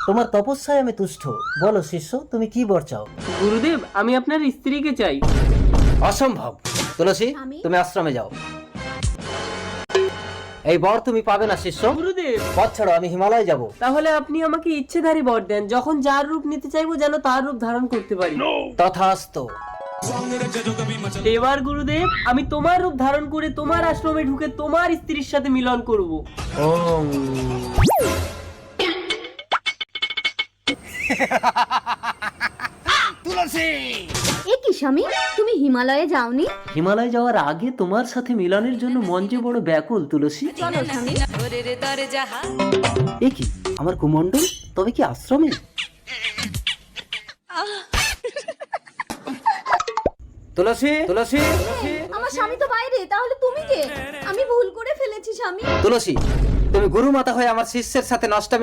তোমার তপস্যায় আমি তুষ্ট। বলো শিষ্য, তুমি কি বর চাও? গুরুদেব, আমি আপনার স্ত্রীকে চাই। অসম্ভব। তুলসী, স্বামী? তুমি আশ্রমে যাও। এই বর তুমি পাবে না শিষ্য। গুরুদেব, পথ ছাড়ো, আমি হিমালয় যাব। তাহলে আপনি আমাকে ইচ্ছেধারী বর দেন, যখন যার রূপ নিতে চাইবো যেন তার রূপ ধারণ করতে পারি। তথাস্তু। এবার গুরুদেব, আমি তোমার রূপ ধারণ করে তোমার আশ্রমে ঢুকে তোমার স্ত্রীর সাথে মিলন করব। ওম। এ কি স্বামী, তুমি হিমালয়ে যাওনি? হিমালয় যাওয়ার আগে তোমার সাথে মিলনের জন্য মন যে বড় ব্যাকুল তুলসী। চলো স্বামী। এ কি আমার কুমণ্ডল, তবে কি আশ্রমে? তুলসী, তুলসী, আমার স্বামী তো বাইরে, তাহলে তুমি কে? আমি ভুল করে ফেলেছি স্বামী। তুলসী, তুমি গুরু মাতা হয়ে আমার শিষ্যের সাথে নষ্টামি